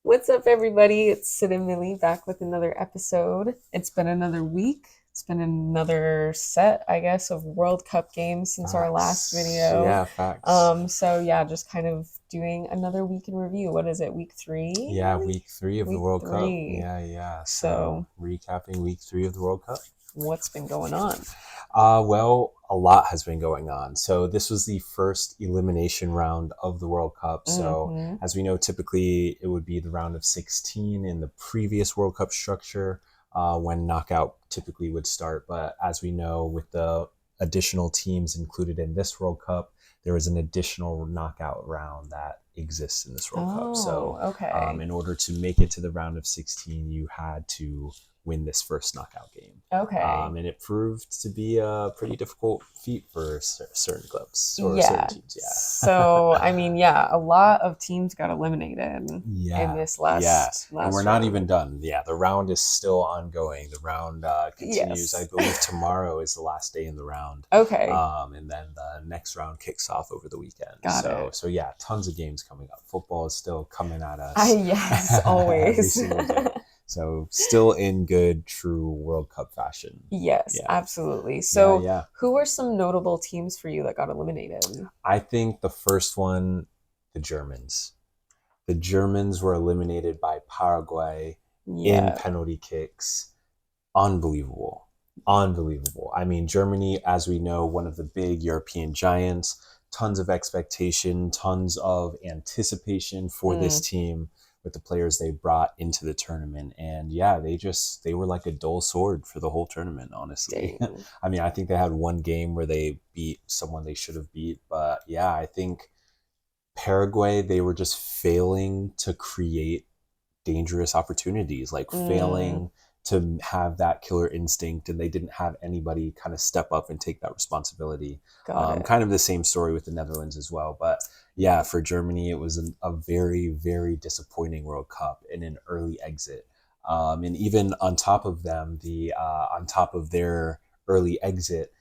What's up, everybody? It's Sid and Millie back with another episode. It's been another week. It's been another set, I guess, of World Cup games since our last Facts. video. Yeah, facts. So yeah, just kind of doing another week in review. What is it? Week three, Yeah, Millie? week three of the Week World Cup. three. Yeah. So So recapping week three of the World Cup. what's been going on? Well, a lot has been going on. So this was the first elimination round of the World Cup. So Mm-hmm. as we know, typically it would be the round of 16 in the previous World Cup structure when knockout typically would start. But as we know, with the additional teams included in this World Cup, there is an additional knockout round that exists in this World Cup. Oh, So okay. in order to make it to the round of 16, you had to win this first knockout game. Okay. And it proved to be a pretty difficult feat for certain clubs or certain Yeah. teams. So, I mean, yeah, a lot of teams got eliminated in Yeah, this yeah. And last we're not round. even done. Yeah, the round is still ongoing. The round continues. I Yes. believe tomorrow is the last day in the round. Okay. And then the next round kicks off over the weekend. Got So, it. so yeah, tons of games coming up. Football is still coming at I us yes, every always. single day. So, still in good, true World Cup fashion. Yes, Yeah, absolutely. yeah, So, yeah. who were some notable teams for you that got eliminated? I think the first one, the Germans. The Germans were eliminated by Paraguay in Yeah. penalty kicks. Unbelievable. Unbelievable. I mean, Germany, as we know, one of the big European giants, tons of expectation, tons of anticipation for this Mm, team with the players they brought into the tournament. And yeah, they were like a dull sword for the whole tournament, honestly. dang. I mean, I think they had one game where they beat someone they should have beat, but yeah, I think Paraguay, they were just failing to create dangerous opportunities, like Mm, failing to have that killer instinct, and they didn't have anybody kind of step up and take that responsibility. got it. Kind of the same story with the Netherlands as well. But yeah, for Germany, it was a very, very disappointing World Cup and an early exit. And even on top of them, on top of their early exit,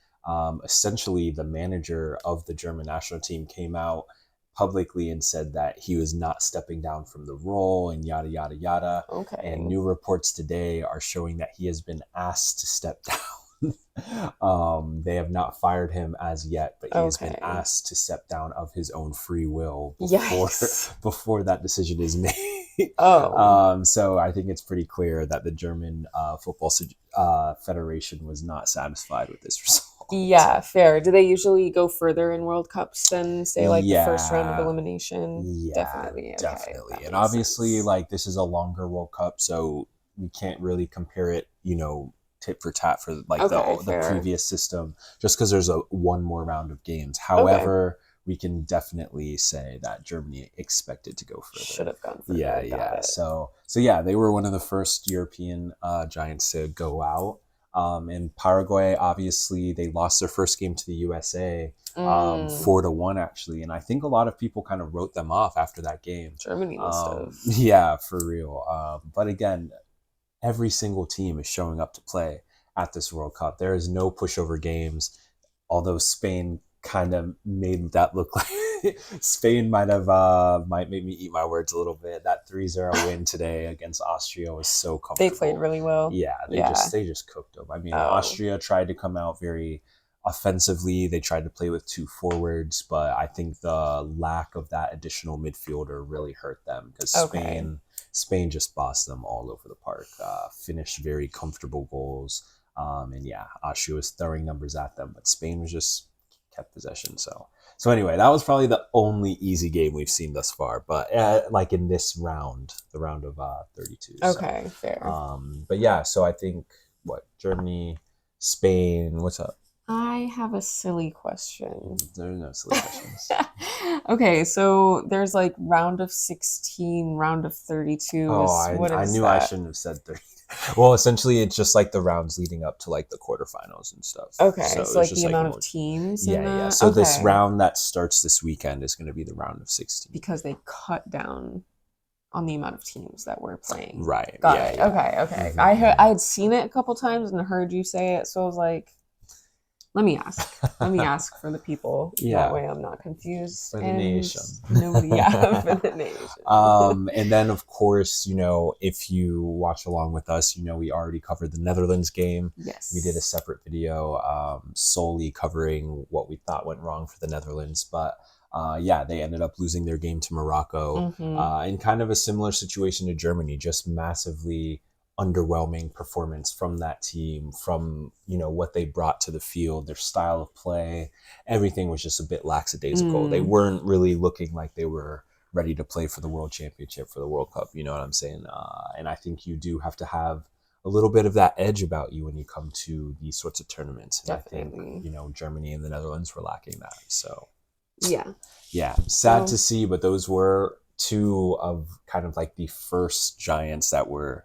essentially the manager of the German national team came out publicly and said that he was not stepping down from the role and yada yada yada. And Okay. new reports today are showing that he has been asked to step down. They have not fired him as yet, but he has been Okay. asked to step down of his own free will before Yikes. before that decision is made. Oh. So I think it's pretty clear that the German football federation was not satisfied with this result. Yeah, fair. Do they usually go further in World Cups than, say, like the first round of Yeah, elimination? yeah, Definitely. Okay, definitely. that And makes obviously, sense. like, this is a longer World Cup, so we can't really compare it, tit for tat for like Okay, the fair. previous system, just because there's a one more round of games. Okay. However, we can definitely say that Germany expected to go Should further. have gone Yeah, further. Got yeah. it. So yeah, they were one of the first European giants to go out. And Paraguay, obviously, they lost their first game to the USA, Mm, 4-1 actually, and I think a lot of people kind of wrote them off after that game. Germany must have. Yeah, for real. But again, every single team is showing up to play at this World Cup. There is no pushover games, although Spain kind of made that look like Spain might make me eat my words a little bit. That 3-0 win today against Austria was so They played comfortable. really well. Yeah, they Yeah. just cooked them. I mean, Oh, Austria tried to come out very offensively. They tried to play with two forwards, but I think the lack of that additional midfielder really hurt them because okay. Spain just bossed them all over the park. Finished very comfortable goals. And yeah, Austria was throwing numbers at them, but Spain was just kept possession. So anyway, that was probably the only easy game we've seen thus far. But like in this round, the round of 32. So, Okay, fair. but yeah, so I think what Germany, Spain. What's up? I have a silly question. There's no silly questions. Okay, so there's like round of 16, round of 32 Oh, is what I is knew I that? shouldn't have said 30. Well, essentially, it's just like the rounds leading up to like the quarterfinals and stuff. Okay, So so it's like just the like amount of more. teams in Yeah, yeah. that? So this Okay, round that starts this weekend is going to be the round of 16. because they cut down on the amount of teams that we're playing. Right. Got Yeah, it. yeah. Okay, okay. Mm-hmm. I had seen it a couple times and heard you say it, so I was like, Let me ask. Let me ask for the people. Yeah. That way I'm not confused. For the and nation. Nobody, yeah, for the nation. And then, of course, if you watch along with us, we already covered the Netherlands game. Yes. We did a separate video solely covering what we thought went wrong for the Netherlands. But yeah, they ended up losing their game to Morocco in kind of a similar situation to Germany, just massively underwhelming performance from that team, from what they brought to the field, their style of play. Everything was just a bit lackadaisical. They weren't really looking like they were ready to play for the World Championship, for the World Cup. You know what I'm saying? And I think you do have to have a little bit of that edge about you when you come to these sorts of tournaments. And Definitely. I think Germany and the Netherlands were lacking that. So yeah, sad to see, but those were two of kind of like the first giants that were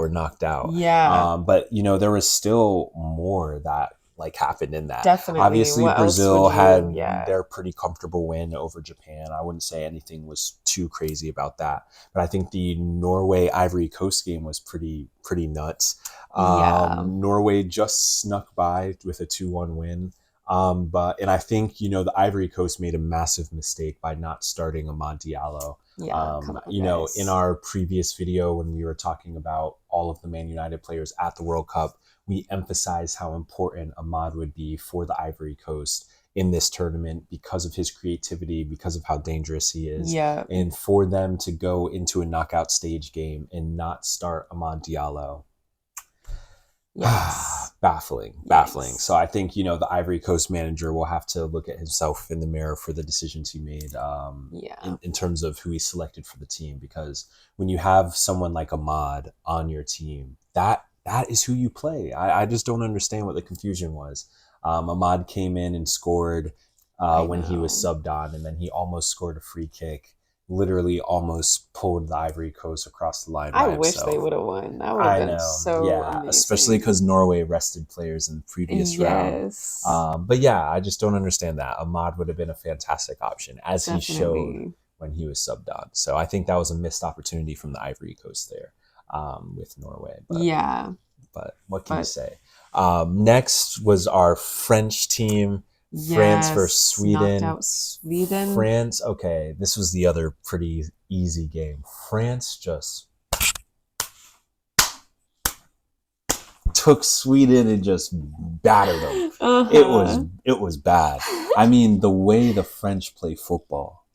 knocked out. Yeah. But there was still more that happened in that. Definitely. Obviously, What Brazil had yeah. their pretty comfortable win over Japan. I wouldn't say anything was too crazy about that. But I think the Norway Ivory Coast game was pretty nuts. Norway just snuck by with a 2-1 win. And I think, the Ivory Coast made a massive mistake by not starting Amad Diallo. In our previous video, when we were talking about all of the Man United players at the World Cup, we emphasized how important Amad would be for the Ivory Coast in this tournament because of his creativity, because of how dangerous he is. Yeah. And for them to go into a knockout stage game and not start Amad Diallo, yes. baffling. So I think the Ivory Coast manager will have to look at himself in the mirror for the decisions he made in terms of who he selected for the team, because when you have someone like Amad on your team, that is who you play. I just don't understand what the confusion was. Amad came in and scored when he was subbed on, and then he almost scored a free kick, literally almost pulled the Ivory Coast across the line. I wish they would have won. That would have been so amazing. Especially because Norway rested players in the previous round. But yeah, I just don't understand that. Amad would have been a fantastic option, as he showed when he was subbed on. So I think that was a missed opportunity from the Ivory Coast there with Norway. But what can you say? Next was our French team. France versus Sweden. Knocked out Sweden. France, okay, this was the other pretty easy game. France just took Sweden and just battered them. It was bad. I mean, the way the French play football,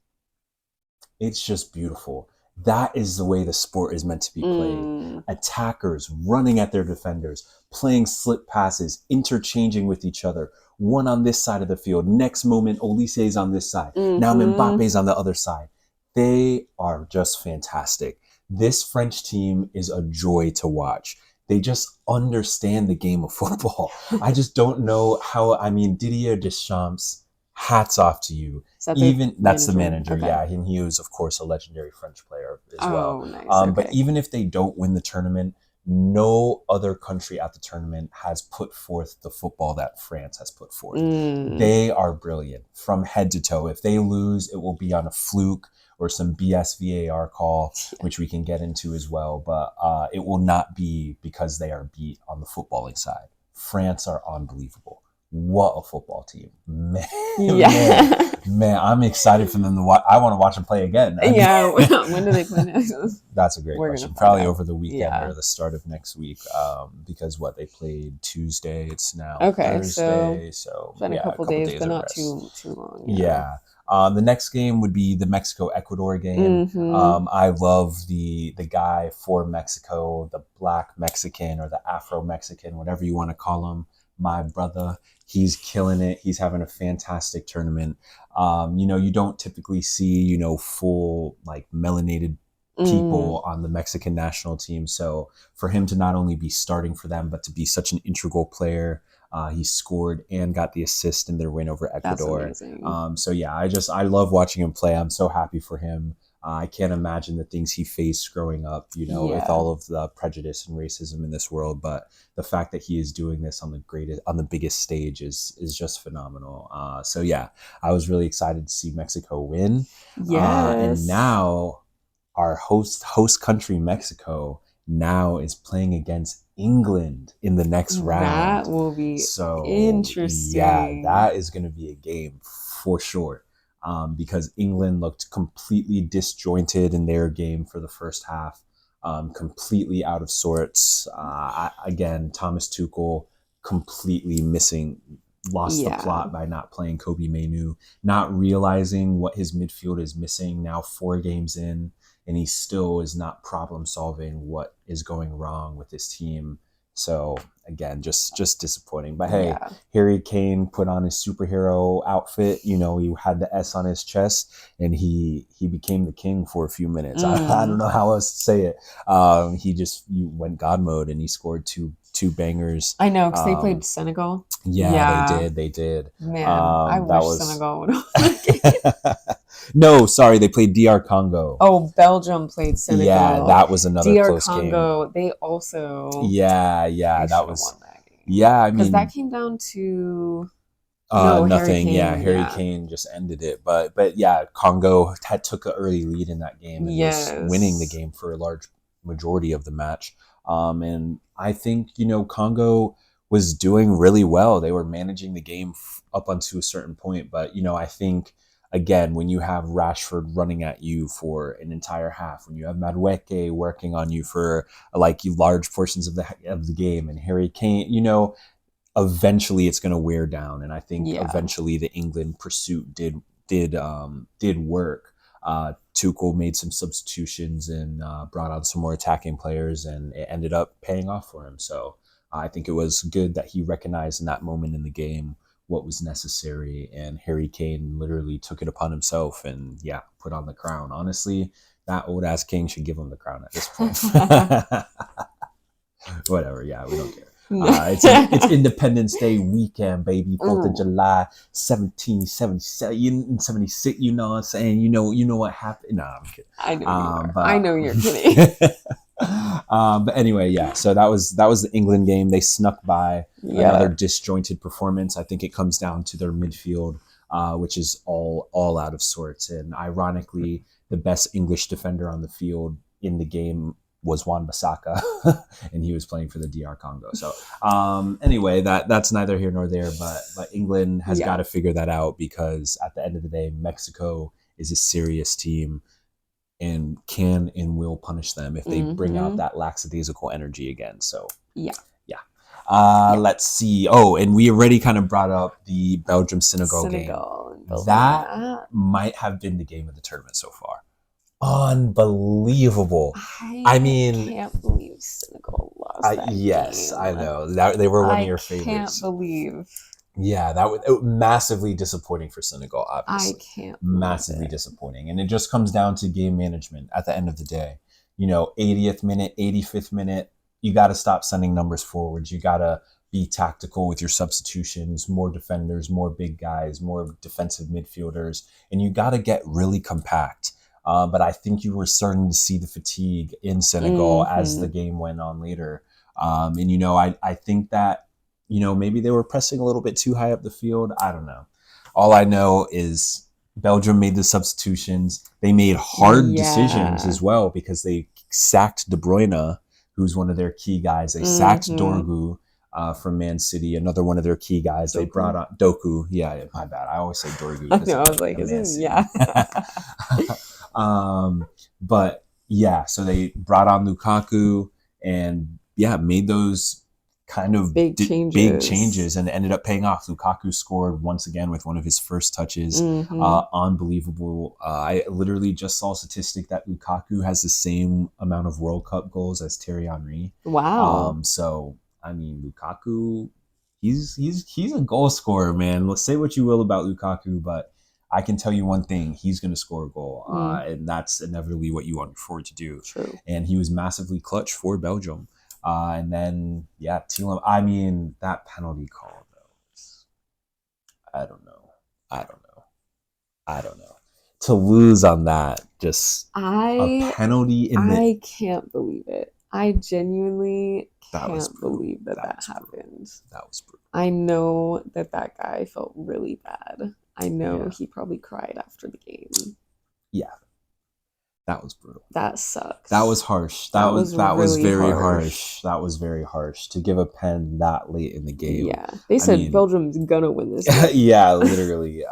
it's just beautiful. That is the way the sport is meant to be played. Attackers running at their defenders, playing slip passes, interchanging with each other. One on this side of the field. Next moment, Olise's on this side. Now Mbappe's on the other side. They are just fantastic. This French team is a joy to watch. They just understand the game of football. I just don't know how. I mean, Didier Deschamps, hats off to you. That's the manager, okay. Yeah, and he was, of course, a legendary French player as well. Nice. But even if they don't win the tournament, no other country at the tournament has put forth the football that France has put forth. They are brilliant from head to toe. If they lose, it will be on a fluke or some BS VAR call, which we can get into as well. But it will not be because they are beat on the footballing side. France are unbelievable. What a football team. Man, I'm excited for them to watch. I want to watch them play again. When do they play next? That's a great question. Probably over the weekend or the start of next week, because they played Tuesday. It's now Thursday, so been a couple days, but not too long. Yeah. The next game would be the Mexico-Ecuador game. I love the guy for Mexico, the Black Mexican or the Afro-Mexican, whatever you want to call him. My brother, he's killing it. He's having a fantastic tournament. You don't typically see, full melanated people on the Mexican national team. So for him to not only be starting for them, but to be such an integral player, he scored and got the assist in their win over Ecuador. That's amazing. So yeah, I love watching him play. I'm so happy for him. I can't imagine the things he faced growing up, with all of the prejudice and racism in this world. But the fact that he is doing this on the biggest stage is just phenomenal. So yeah, I was really excited to see Mexico win. Yes. And now our host country, Mexico, now is playing against England in the next That round. will be So yeah, interesting. that is going to be a game for sure. Because England looked completely disjointed in their game for the first half, completely out of sorts. Again, Thomas Tuchel completely missing, lost the Yeah. plot by not playing Kobe Mainu, not realizing what his midfield is missing now 4 games in, and he still is not problem solving what is going wrong with his team. So again, just disappointing. But hey, Yeah. Harry Kane put on his superhero outfit. You know, he had the S on his chest, and he became the king for a few minutes. I don't Mm. know how else to say it. He went God mode, and he scored two bangers. I know, because they played Um, Senegal. yeah, they Yeah. did. They did. Man, I That wish was. Senegal would have won the game. No, sorry, they played DR Congo. Oh, Belgium played Yeah, Senegal. that was another DR close game. Congo, they also Yeah, they that should have was. won that game. Yeah, I Because that mean, came down to Harry nothing. Yeah, Kane. Harry Yeah. Kane just ended it. But yeah, Congo had took an early lead in that game and was winning the Yes. game for a large majority of the match. And I think Congo was doing really well. They were managing the game up unto a certain point, but I think again when you have Rashford running at you for an entire half, when you have Madueke working on you for like large portions of the game, and Harry Kane, eventually it's going to wear down, and I think Yeah. eventually the England pursuit did work. Tuchel made some substitutions and brought on some more attacking players, and it ended up paying off for him. So I think it was good that he recognized in that moment in the game what was necessary, and Harry Kane literally took it upon himself and put on the crown. Honestly, that old ass king should give him the crown at this point. Whatever. Yeah, we don't care. It's Independence Day weekend, baby. 4th of July, 1777, 76. You know what I'm saying? You know what happened. Nah, I'm kidding. I know you are. I But know you're kidding. but anyway, yeah. So that was the England game. They snuck by another Yeah. disjointed performance. I think it comes down to their midfield, which is all out of sorts. And ironically, the best English defender on the field in the game was Wan Bissaka, and he was playing for the DR Congo. So anyway, that's neither here nor there. But England has got Yeah. to figure that out, because at the end of the day, Mexico is a serious team and can and will punish them if they bring out Mm-hmm. that lackadaisical energy again. So Yeah. yeah. Yeah. Let's see. Oh, and we already kind of brought up the Belgium Senegal game. Senegal and both winning That that. might have been the game of the tournament so far. Unbelievable. I I mean, can't believe Senegal lost that yes, I game. know that they were one of I your can't favorites. believe. Yeah, that was massively disappointing for Senegal. I Obviously, can't believe massively it. disappointing, and it just comes down to game management at the end of the day. 80th minute, 85th minute, you got to stop sending numbers forwards. You got to be tactical with your substitutions, more defenders, more big guys, more defensive midfielders, and you got to get really compact. But I think you were starting to see the fatigue in Senegal as the Mm-hmm. game went on later. And I think that maybe they were pressing a little bit too high up the field. I don't know. All I know is Belgium made the substitutions. They made hard decisions Yeah. as well, because they sacked De Bruyne, who's one of their key guys. They sacked Mm-hmm. Dorgu from Man City, another one of their key guys. They Doku. brought on Doku. Yeah, my bad. I always say Dorgu I because know. of I was like, the Man isn't City. yeah. But yeah, so they brought on Lukaku and made those kind of Big big changes. changes, and ended up paying off. Lukaku scored once again with one of his first touches. Mm-hmm. Unbelievable. I literally just saw a statistic that Lukaku has the same amount of World Cup goals as Thierry Henry. Wow. So I mean, Lukaku, he's a goal scorer, man. Let's say what you will about Lukaku, but I can tell you one thing: he's going to score a goal, Mm, and that's inevitably what you want forward to do. true. And he was massively clutch for Belgium. And then, Thielen. I mean, that penalty call, though. I don't know. I don't know. I don't know. To lose on that, just a I penalty in the. I can't believe it. I genuinely That was can't brutal. believe that That that was brutal. happened. That was brutal. I know that that guy felt really bad. I know Yeah. he probably cried after the game. Yeah. That was brutal. That sucks. That was harsh. That was really very harsh. harsh. That was very harsh to give a pen that late in the game. Yeah, they I said mean, Belgium's gonna win this game. yeah, literally.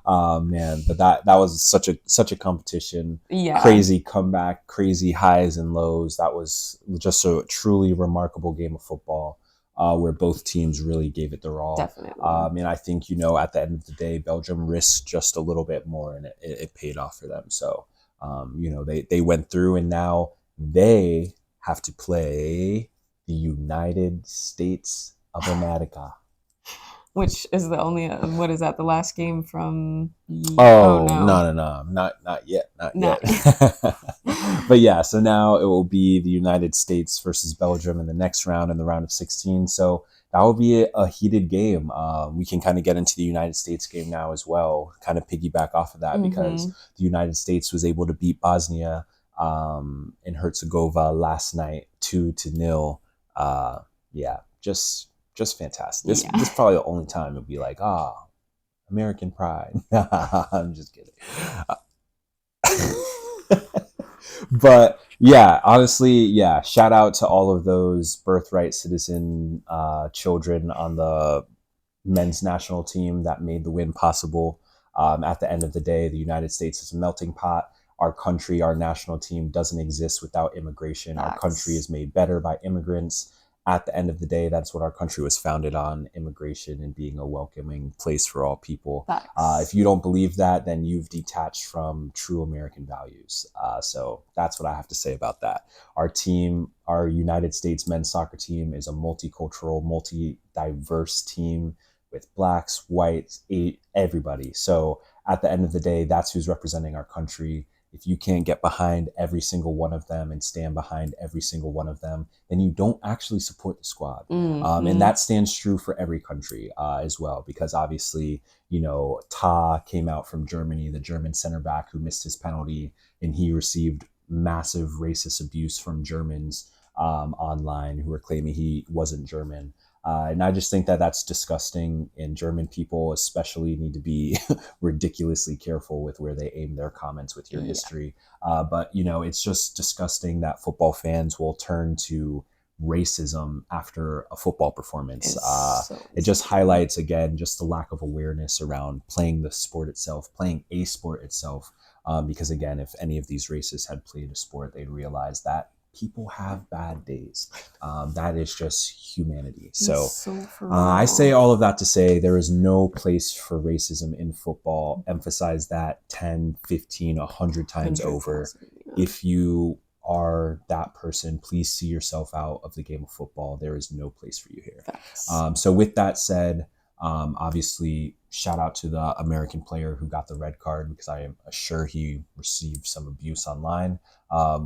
Man, but that was such a competition. Yeah, Crazy comeback, crazy highs and lows. That was just a truly remarkable game of football. Where both teams really gave it their all. definitely. And I think, at the end of the day, Belgium risked just a little bit more, and it paid off for them. So, they went through, and now they have to play the United States of America. Which is the only what is that? The last game from? Oh no, not yet. But yeah, so now it will be the United States versus Belgium in the next round, in the round of 16. So that will be a heated game. We can kind of get into the United States game now as well, kind of piggyback off of that, because the United States was able to beat Bosnia in Herzegovina last night 2-0. Yeah, just fantastic. This is probably the only time it'll be like, American pride. I'm just kidding. But yeah, honestly, yeah, shout out to all of those birthright citizen children on the men's national team that made the win possible. At the end of the day, the United States is a melting pot. Our country, our national team doesn't exist without immigration. Facts. Our country is made better by immigrants. At the end of the day, that's what our country was founded on: immigration and being a welcoming place for all people. If you don't believe that, then you've detached from true American values. So that's what I have to say about that. Our team, our United States men's soccer team, is a multicultural, multi-diverse team with blacks, whites, everybody. So at the end of the day, that's who's representing our country. If you can't get behind every single one of them and stand behind every single one of them, then you don't actually support the squad. And that stands true for every country as well, because obviously, Ta came out from Germany, the German center back who missed his penalty, and he received massive racist abuse from Germans online who were claiming he wasn't German. And I just think that that's disgusting, and German people especially need to be ridiculously careful with where they aim their comments with your history. But, it's just disgusting that football fans will turn to racism after a football performance. It just highlights, again, just the lack of awareness around playing the sport itself, playing a sport itself. Because, again, if any of these racists had played a sport, they'd realize that people have bad days. That is just humanity. So I say all of that to say there is no place for racism in football. Emphasize that 10, 15, 100 times over. If you are that person, please see yourself out of the game of football. There is no place for you here. So with that said, obviously, shout out to the American player who got the red card, because I am sure he received some abuse online,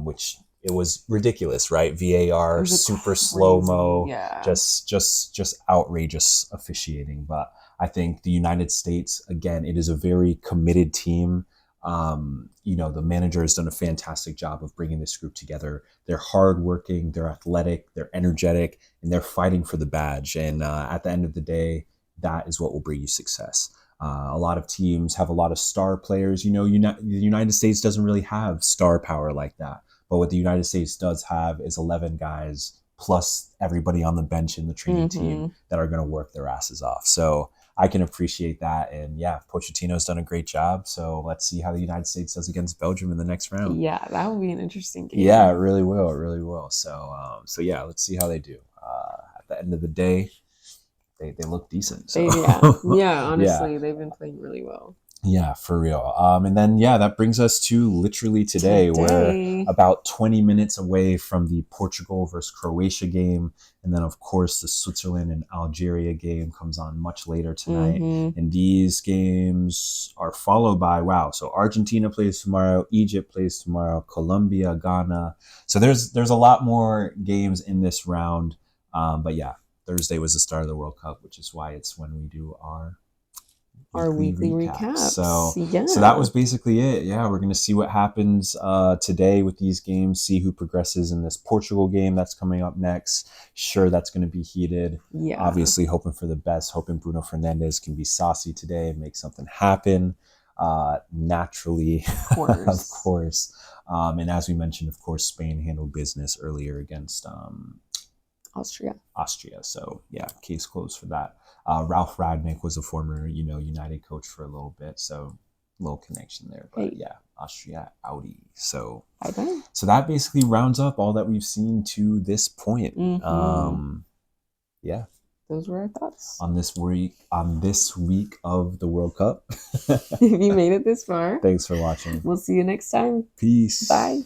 which it was ridiculous, right? VAR, super slow-mo, just outrageous officiating. But I think the United States, again, it is a very committed team. The manager has done a fantastic job of bringing this group together. They're hardworking, they're athletic, they're energetic, and they're fighting for the badge. And at the end of the day, that is what will bring you success. A lot of teams have a lot of star players. The United States doesn't really have star power like that. But what the United States does have is 11 guys plus everybody on the bench in the training team that are going to work their asses off. So I can appreciate that. And yeah, Pochettino's done a great job. So let's see how the United States does against Belgium in the next round. Yeah, that will be an interesting game. Yeah, it really will. It really will. So yeah, let's see how they do. At the end of the day, they look decent. So. Honestly, they've been playing really well. Yeah, for real. And then, that brings us to literally today. We're about 20 minutes away from the Portugal versus Croatia game. And then, of course, the Switzerland and Algeria game comes on much later tonight. And these games are followed by, so Argentina plays tomorrow, Egypt plays tomorrow, Colombia, Ghana. So there's a lot more games in this round. But yeah, Thursday was the start of the World Cup, which is why it's when we do our weekly recaps. So that was basically it. Yeah, we're going to see what happens today with these games, see who progresses in this Portugal game that's coming up next. Sure, that's going to be heated. Obviously, hoping for the best, hoping Bruno Fernandes can be saucy today and make something happen. naturally, Of course. of course. And as we mentioned, of course, Spain handled business earlier against Austria. So yeah, case closed for that. Ralph Ragnick was a former, United coach for a little bit, so little connection there. But Hey. yeah, Austria, Audi. So Bye-bye. so that basically rounds up all that we've seen to this point. Yeah. Those were our thoughts. On this week of the World Cup. If you made it this far, Thanks for watching. we'll see you next time. Peace. Bye.